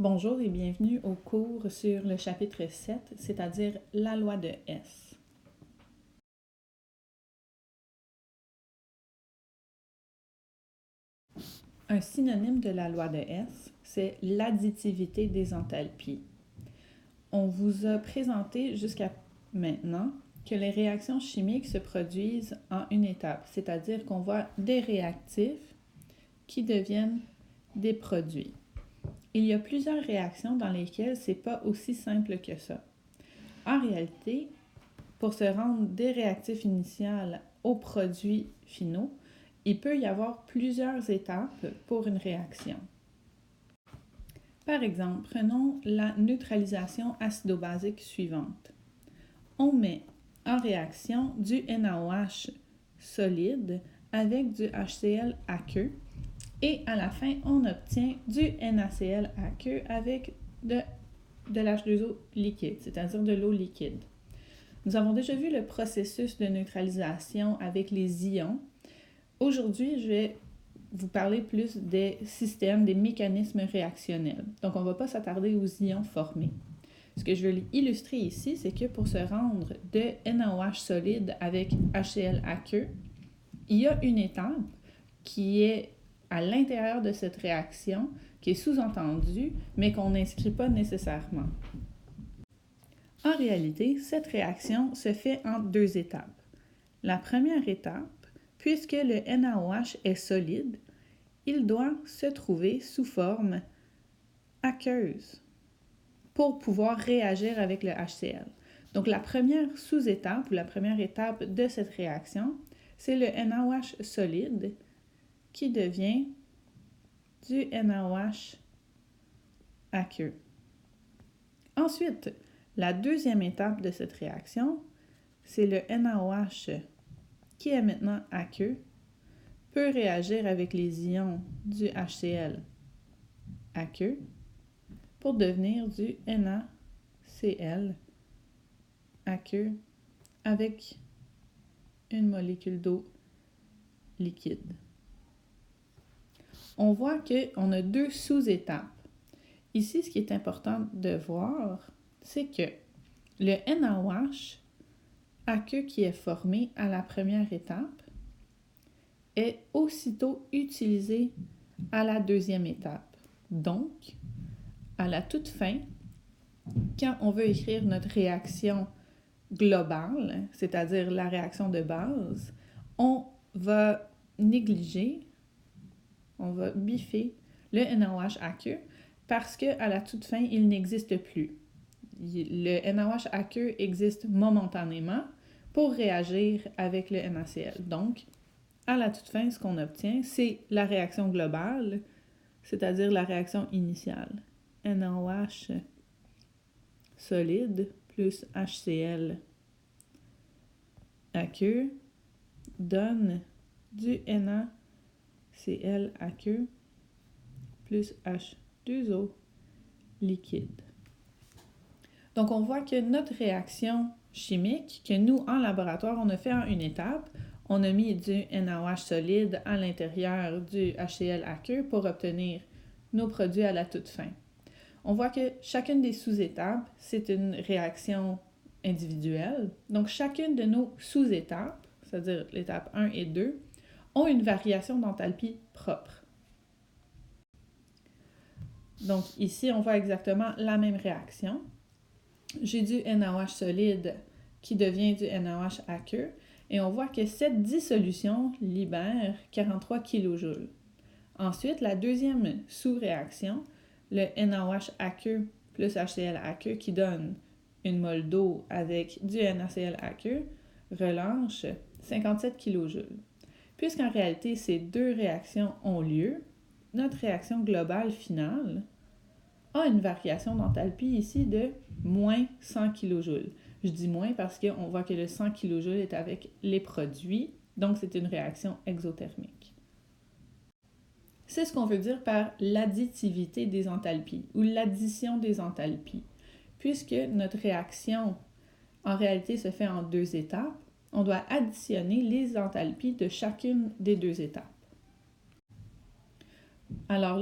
Bonjour et bienvenue au cours sur le chapitre 7, c'est-à-dire la loi de Hess. Un synonyme de la loi de Hess, c'est l'additivité des enthalpies. On vous a présenté jusqu'à maintenant que les réactions chimiques se produisent en une étape, c'est-à-dire qu'on voit des réactifs qui deviennent des produits. Il y a plusieurs réactions dans lesquelles c'est pas aussi simple que ça. En réalité, pour se rendre des réactifs initiaux aux produits finaux, il peut y avoir plusieurs étapes pour une réaction. Par exemple, prenons la neutralisation acido-basique suivante. On met en réaction du NaOH solide avec du HCl aqueux et à la fin, on obtient du NaCl aqueux avec de l'H2O liquide, c'est-à-dire de l'eau liquide. Nous avons déjà vu le processus de neutralisation avec les ions. Aujourd'hui, je vais vous parler plus des systèmes, des mécanismes réactionnels. Donc, on ne va pas s'attarder aux ions formés. Ce que je veux illustrer ici, c'est que pour se rendre de NaOH solide avec HCl aqueux, il y a une étape qui est à l'intérieur de cette réaction, qui est sous-entendue, mais qu'on n'inscrit pas nécessairement. En réalité, cette réaction se fait en deux étapes. La première étape, puisque le NaOH est solide, il doit se trouver sous forme aqueuse pour pouvoir réagir avec le HCl. Donc la première sous-étape ou la première étape de cette réaction, c'est le NaOH solide qui devient du NaOH aqueux. Ensuite, la deuxième étape de cette réaction, c'est le NaOH qui est maintenant aqueux, peut réagir avec les ions du HCl aqueux pour devenir du NaCl aqueux avec une molécule d'eau liquide. On voit qu'on a deux sous-étapes. Ici, ce qui est important de voir, c'est que le NaOH aqueux qui est formé à la première étape est aussitôt utilisé à la deuxième étape. Donc, à la toute fin, quand on veut écrire notre réaction globale, c'est-à-dire la réaction de base, on va négliger, on va biffer le NaOH aqueux parce qu'à la toute fin, il n'existe plus. Le NaOH aqueux existe momentanément pour réagir avec le NaCl. Donc, à la toute fin, ce qu'on obtient, c'est la réaction globale, c'est-à-dire la réaction initiale. NaOH solide plus HCl aqueux donne du NaCl aqueux plus H2O liquide. Donc, on voit que notre réaction chimique, que nous, en laboratoire, on a fait en une étape, on a mis du NaOH solide à l'intérieur du HCl aqueux pour obtenir nos produits à la toute fin. On voit que chacune des sous-étapes, c'est une réaction individuelle. Donc, chacune de nos sous-étapes, c'est-à-dire l'étape 1 et 2, ont une variation d'enthalpie propre. Donc, ici, on voit exactement la même réaction. J'ai du NaOH solide qui devient du NaOH aqueux et on voit que cette dissolution libère 43 kJ. Ensuite, la deuxième sous-réaction, le NaOH aqueux plus HCl aqueux qui donne une mole d'eau avec du NaCl aqueux, relâche 57 kJ. Puisqu'en réalité, ces deux réactions ont lieu, notre réaction globale finale a une variation d'enthalpie ici de moins 100 kJ. Je dis moins parce qu'on voit que le 100 kJ est avec les produits, donc c'est une réaction exothermique. C'est ce qu'on veut dire par l'additivité des enthalpies ou l'addition des enthalpies. Puisque notre réaction, en réalité, se fait en deux étapes, on doit additionner les enthalpies de chacune des deux étapes. Alors,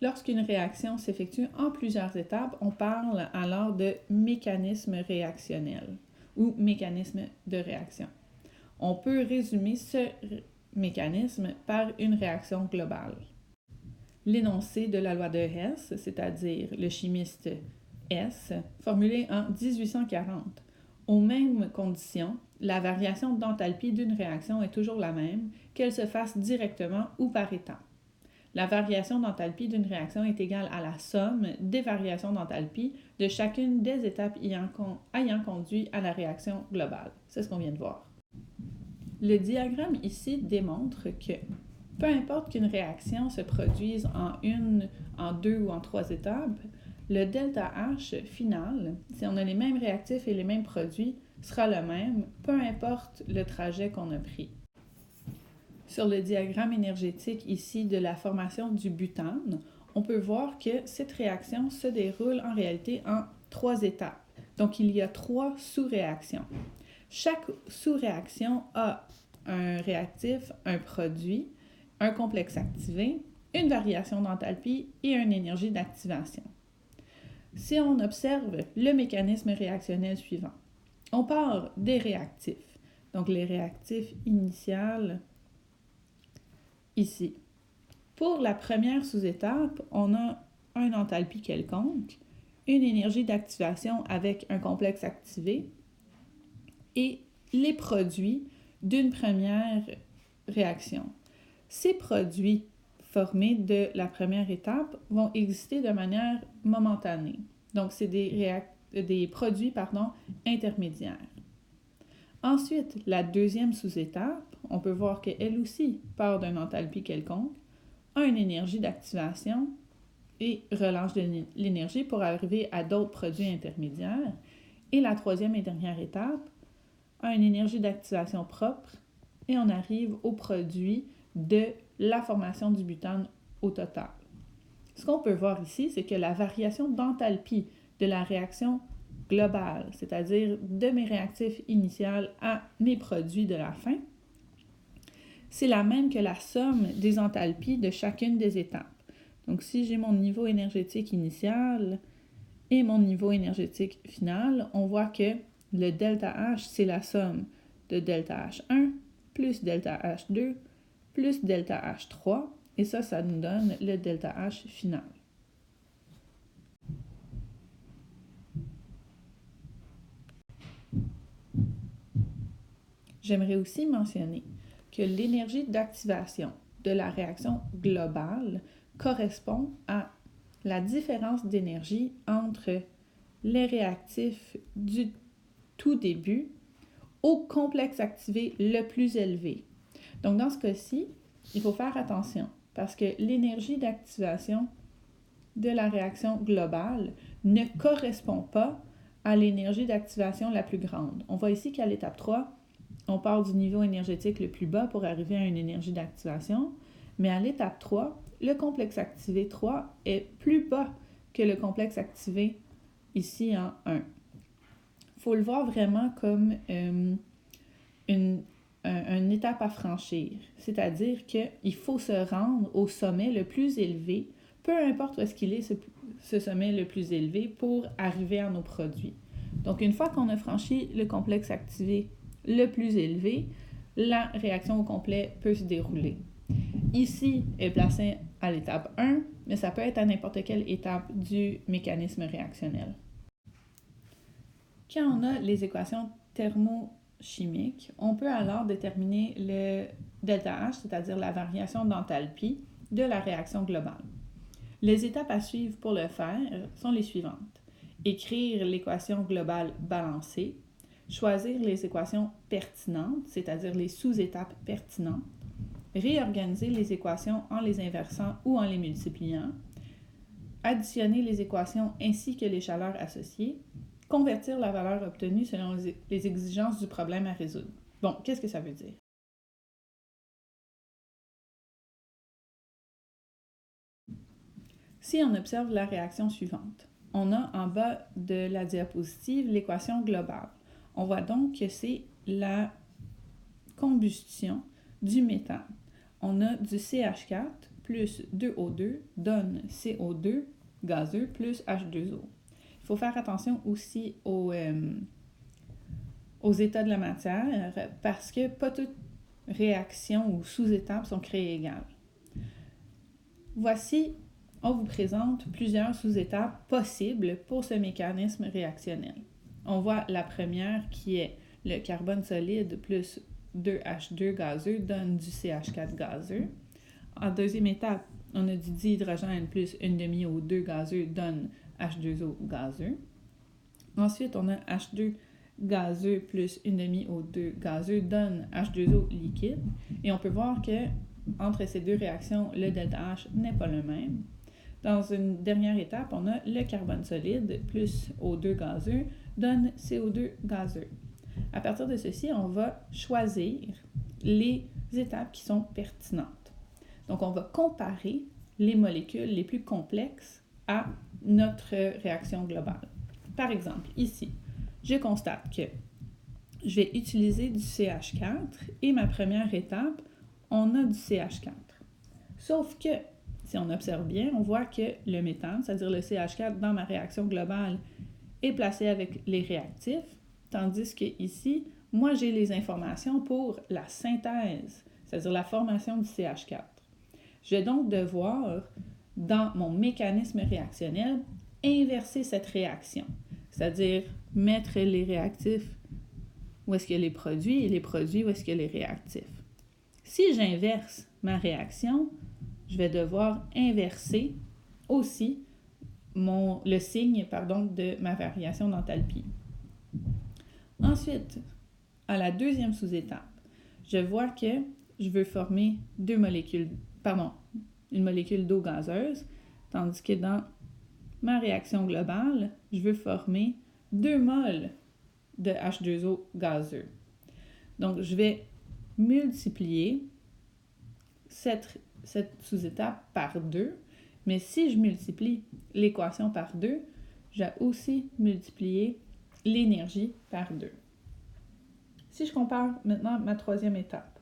lorsqu'une réaction s'effectue en plusieurs étapes, on parle alors de mécanisme réactionnel ou mécanisme de réaction. On peut résumer ce mécanisme par une réaction globale. L'énoncé de la loi de Hess, c'est-à-dire le chimiste Hess, formulé en 1840. Aux mêmes conditions, la variation d'enthalpie d'une réaction est toujours la même, qu'elle se fasse directement ou par étapes. La variation d'enthalpie d'une réaction est égale à la somme des variations d'enthalpie de chacune des étapes ayant conduit à la réaction globale. C'est ce qu'on vient de voir. Le diagramme ici démontre que peu importe qu'une réaction se produise en deux ou en trois étapes, le delta H final, si on a les mêmes réactifs et les mêmes produits, sera le même, peu importe le trajet qu'on a pris. Sur le diagramme énergétique ici de la formation du butane, on peut voir que cette réaction se déroule en réalité en trois étapes. Donc, il y a trois sous-réactions. Chaque sous-réaction a un réactif, un produit, un complexe activé, une variation d'enthalpie et une énergie d'activation. Si on observe le mécanisme réactionnel suivant, on part des réactifs. Donc, les réactifs initiales ici. Pour la première sous-étape, on a une enthalpie quelconque, une énergie d'activation avec un complexe activé et les produits d'une première réaction. Ces produits formés de la première étape vont exister de manière momentanée. Donc, c'est des produits intermédiaires. Ensuite, la deuxième sous-étape, on peut voir qu'elle aussi part d'une enthalpie quelconque, a une énergie d'activation et relâche de l'énergie pour arriver à d'autres produits intermédiaires. Et la troisième et dernière étape a une énergie d'activation propre et on arrive au produit de la formation du butane au total. Ce qu'on peut voir ici, c'est que la variation d'enthalpie de la réaction globale, c'est-à-dire de mes réactifs initiales à mes produits de la fin, c'est la même que la somme des enthalpies de chacune des étapes. Donc, si j'ai mon niveau énergétique initial et mon niveau énergétique final, on voit que le delta H, c'est la somme de delta H1 plus delta H2 plus delta H3, et ça nous donne le delta H final. J'aimerais aussi mentionner que l'énergie d'activation de la réaction globale correspond à la différence d'énergie entre les réactifs du tout début au complexe activé le plus élevé. Donc, dans ce cas-ci, il faut faire attention parce que l'énergie d'activation de la réaction globale ne correspond pas à l'énergie d'activation la plus grande. On voit ici qu'à l'étape 3, on part du niveau énergétique le plus bas pour arriver à une énergie d'activation, mais à l'étape 3, le complexe activé 3 est plus bas que le complexe activé ici en 1. Il faut le voir vraiment comme une étape à franchir, c'est-à-dire qu'il faut se rendre au sommet le plus élevé, peu importe où est-ce qu'il est ce sommet le plus élevé pour arriver à nos produits. Donc, une fois qu'on a franchi le complexe activé le plus élevé, la réaction au complet peut se dérouler. Ici est placé à l'étape 1, mais ça peut être à n'importe quelle étape du mécanisme réactionnel. Quand on a les équations thermochimiques, on peut alors déterminer le delta H, c'est-à-dire la variation d'enthalpie de la réaction globale. Les étapes à suivre pour le faire sont les suivantes. Écrire l'équation globale balancée, choisir les équations pertinentes, c'est-à-dire les sous-étapes pertinentes, réorganiser les équations en les inversant ou en les multipliant, additionner les équations ainsi que les chaleurs associées, convertir la valeur obtenue selon les exigences du problème à résoudre. Bon, qu'est-ce que ça veut dire? Si on observe la réaction suivante, on a en bas de la diapositive l'équation globale. On voit donc que c'est la combustion du méthane. On a du CH4 plus 2O2 donne CO2 gazeux plus H2O. Il faut faire attention aussi aux états de la matière parce que pas toutes réactions ou sous-étapes sont créées égales. Voici, on vous présente plusieurs sous-étapes possibles pour ce mécanisme réactionnel. On voit la première qui est le carbone solide plus 2H2 gazeux donne du CH4 gazeux. En deuxième étape, on a du dihydrogène plus une demi-O2 gazeux donne H2O gazeux. Ensuite, on a H2 gazeux plus une demi-O2 gazeux donne H2O liquide. Et on peut voir que entre ces deux réactions, le ΔH n'est pas le même. Dans une dernière étape, on a le carbone solide plus O2 gazeux donne CO2 gazeux. À partir de ceci, on va choisir les étapes qui sont pertinentes. Donc, on va comparer les molécules les plus complexes à notre réaction globale. Par exemple, ici, je constate que je vais utiliser du CH4 et ma première étape, on a du CH4. Sauf que, si on observe bien, on voit que le méthane, c'est-à-dire le CH4 dans ma réaction globale, est placé avec les réactifs, tandis que ici, moi j'ai les informations pour la synthèse, c'est-à-dire la formation du CH4. Je vais donc devoir, dans mon mécanisme réactionnel, inverser cette réaction, c'est-à-dire mettre les réactifs où est-ce qu'il y a les produits et les produits où est-ce qu'il y a les réactifs. Si j'inverse ma réaction, je vais devoir inverser aussi le signe de ma variation d'enthalpie. Ensuite, à la deuxième sous-étape, je vois que je veux former une molécule d'eau gazeuse, tandis que dans ma réaction globale, je veux former 2 moles de H2O gazeux. Donc, je vais multiplier cette sous-étape par 2, mais si je multiplie l'équation par 2, je vais aussi multiplier l'énergie par 2. Si je compare maintenant ma troisième étape,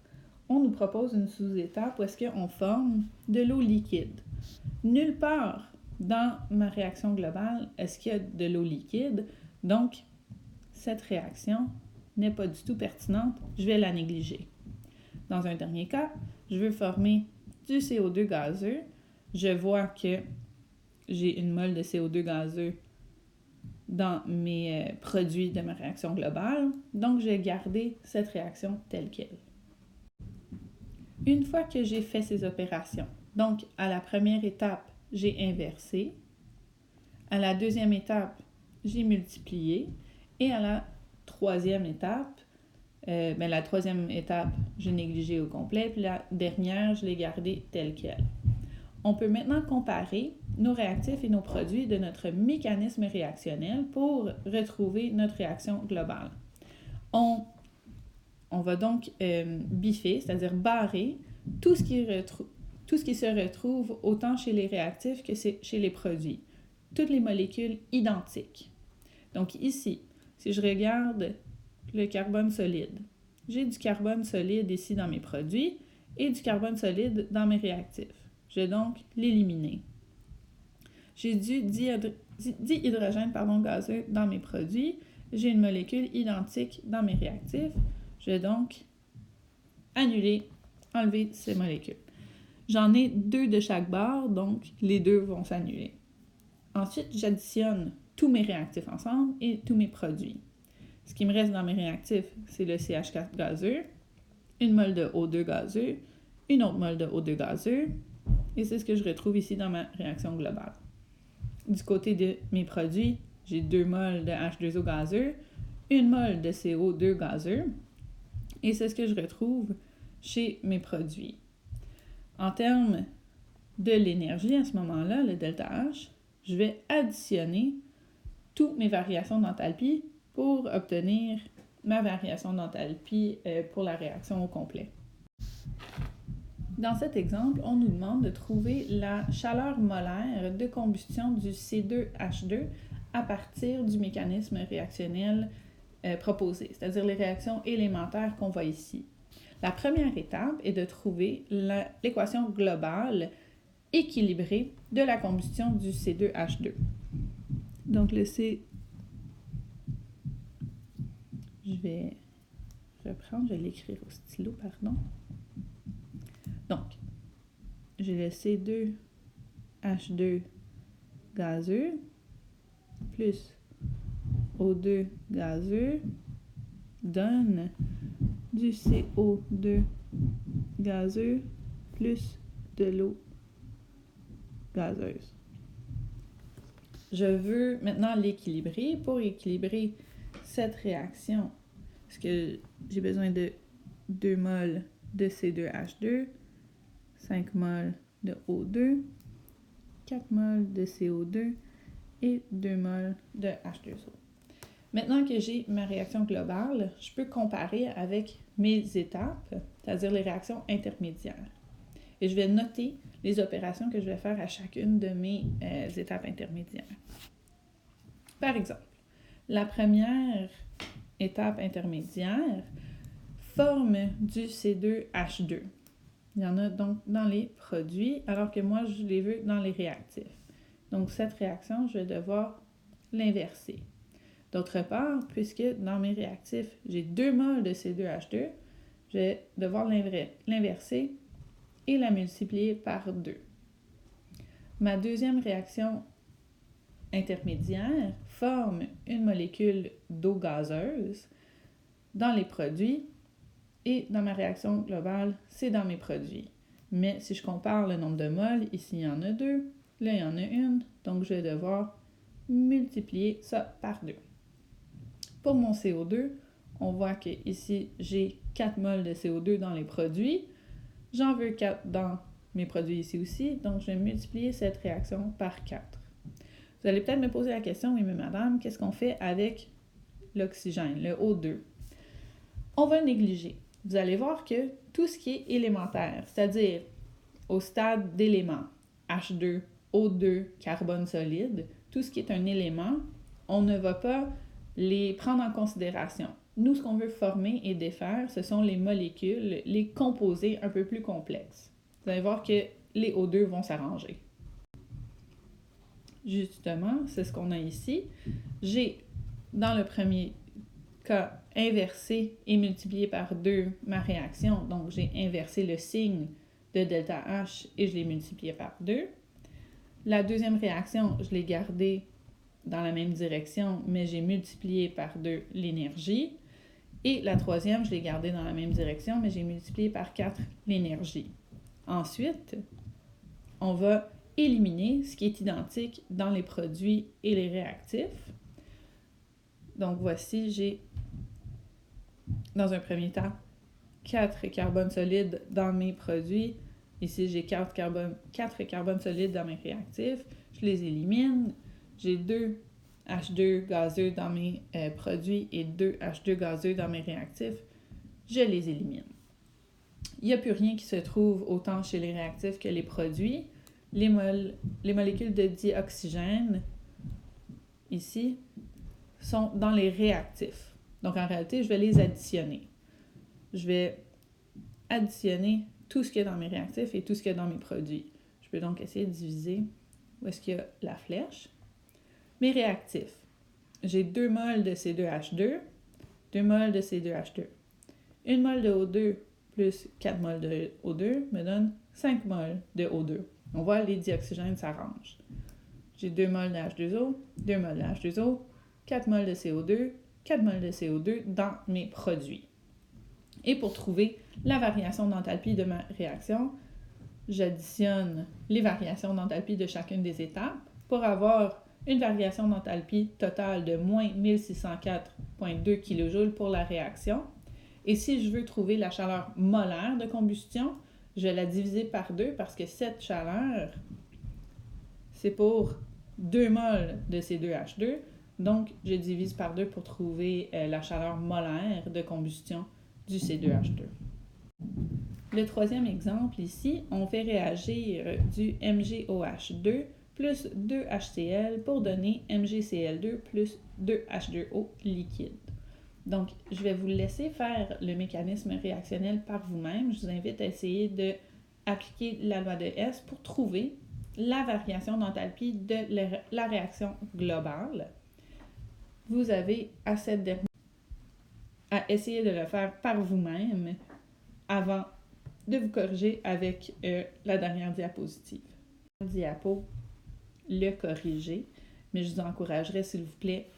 on nous propose une sous-étape où est-ce qu'on forme de l'eau liquide. Nulle part dans ma réaction globale est-ce qu'il y a de l'eau liquide, donc cette réaction n'est pas du tout pertinente, je vais la négliger. Dans un dernier cas, je veux former du CO2 gazeux. Je vois que j'ai une mole de CO2 gazeux dans mes produits de ma réaction globale, donc je vais garder cette réaction telle qu'elle. Une fois que j'ai fait ces opérations, donc à la première étape, j'ai inversé, à la deuxième étape, j'ai multiplié, et à la troisième étape, j'ai négligé au complet, puis la dernière, je l'ai gardée telle qu'elle. On peut maintenant comparer nos réactifs et nos produits de notre mécanisme réactionnel pour retrouver notre réaction globale. On va donc biffer, c'est-à-dire barrer tout ce qui se retrouve autant chez les réactifs que chez les produits. Toutes les molécules identiques. Donc ici, si je regarde le carbone solide, j'ai du carbone solide ici dans mes produits et du carbone solide dans mes réactifs. Je vais donc l'éliminer. J'ai du dihydrogène gazeux dans mes produits. J'ai une molécule identique dans mes réactifs. Je vais donc enlever ces molécules. J'en ai 2 de chaque barre, donc les 2 vont s'annuler. Ensuite, j'additionne tous mes réactifs ensemble et tous mes produits. Ce qui me reste dans mes réactifs, c'est le CH4 gazeux, une mole de O2 gazeux, une autre mole de O2 gazeux, et c'est ce que je retrouve ici dans ma réaction globale. Du côté de mes produits, j'ai 2 moles de H2O gazeux, une mole de CO2 gazeux, et c'est ce que je retrouve chez mes produits. En termes de l'énergie, à ce moment-là, le ΔH, je vais additionner toutes mes variations d'enthalpie pour obtenir ma variation d'enthalpie pour la réaction au complet. Dans cet exemple, on nous demande de trouver la chaleur molaire de combustion du C2H2 à partir du mécanisme réactionnel proposé, c'est-à-dire les réactions élémentaires qu'on voit ici. La première étape est de trouver l'équation globale équilibré de la combustion du C2H2. Donc le C, je vais reprendre, je vais l'écrire au stylo, pardon. Donc, j'ai le C2H2 gazeux plus O2 gazeux donne du CO2 gazeux plus de l'eau gazeuse. Je veux maintenant l'équilibrer. Pour équilibrer cette réaction, parce que j'ai besoin de 2 moles de C2H2, 5 moles de O2, 4 moles de CO2 et 2 moles de H2O. Maintenant que j'ai ma réaction globale, je peux comparer avec mes étapes, c'est-à-dire les réactions intermédiaires. Et je vais noter les opérations que je vais faire à chacune de mes étapes intermédiaires. Par exemple, la première étape intermédiaire forme du C2H2. Il y en a donc dans les produits, alors que moi, je les veux dans les réactifs. Donc, cette réaction, je vais devoir l'inverser. D'autre part, puisque dans mes réactifs, j'ai 2 moles de C2H2, je vais devoir l'inverser et la multiplier par 2. Ma deuxième réaction intermédiaire forme une molécule d'eau gazeuse dans les produits et dans ma réaction globale, c'est dans mes produits. Mais si je compare le nombre de moles, ici il y en a 2, là il y en a une, donc je vais devoir multiplier ça par 2. Pour mon CO2, on voit que ici j'ai 4 moles de CO2 dans les produits. J'en veux 4 dans mes produits ici aussi, donc je vais multiplier cette réaction par 4. Vous allez peut-être me poser la question, oui mais madame, qu'est-ce qu'on fait avec l'oxygène, le O2? On va le négliger. Vous allez voir que tout ce qui est élémentaire, c'est-à-dire au stade d'éléments, H2, O2, carbone solide, tout ce qui est un élément, on ne va pas les prendre en considération. Nous, ce qu'on veut former et défaire, ce sont les molécules, les composés un peu plus complexes. Vous allez voir que les O2 vont s'arranger. Justement, c'est ce qu'on a ici. J'ai, dans le premier cas, inversé et multiplié par 2 ma réaction. Donc, j'ai inversé le signe de delta H et je l'ai multiplié par 2. La deuxième réaction, je l'ai gardée dans la même direction, mais j'ai multiplié par 2 l'énergie. Et la troisième, je l'ai gardée dans la même direction, mais j'ai multiplié par 4 l'énergie. Ensuite, on va éliminer ce qui est identique dans les produits et les réactifs. Donc voici, j'ai, dans un premier temps, 4 carbones solides dans mes produits. Ici, j'ai 4 carbones solides dans mes réactifs. Je les élimine. J'ai 2 H2 gazeux dans mes produits et 2 H2 gazeux dans mes réactifs. Je les élimine. Il n'y a plus rien qui se trouve autant chez les réactifs que les produits. Les molécules de dioxygène, ici, sont dans les réactifs. Donc, en réalité, je vais les additionner. Je vais additionner tout ce qu'il y a dans mes réactifs et tout ce qu'il y a dans mes produits. Je peux donc essayer de diviser où est-ce qu'il y a la flèche. Mes réactifs. J'ai 2 moles de C2H2, 2 moles de C2H2. 1 mol de O2 plus 4 moles de O2 me donne 5 moles de O2. On voit les dioxygènes s'arrangent. J'ai 2 moles de H2O, 2 moles de H2O, 4 moles de CO2, 4 moles de CO2 dans mes produits. Et pour trouver la variation d'enthalpie de ma réaction, j'additionne les variations d'enthalpie de chacune des étapes pour avoir une variation d'enthalpie totale de moins 1604,2 kJ pour la réaction. Et si je veux trouver la chaleur molaire de combustion, je vais la diviser par 2 parce que cette chaleur, c'est pour 2 moles de C2H2. Donc, je divise par 2 pour trouver la chaleur molaire de combustion du C2H2. Le troisième exemple ici, on fait réagir du MgOH2 plus 2HCl pour donner MgCl2 plus 2H2O liquide. Donc, je vais vous laisser faire le mécanisme réactionnel par vous-même. Je vous invite à essayer de appliquer la loi de Hess pour trouver la variation d'enthalpie de la réaction globale. Vous avez à essayer de le faire par vous-même avant de vous corriger avec la dernière diapositive. Diapo, le corriger, mais je vous encouragerais, s'il vous plaît,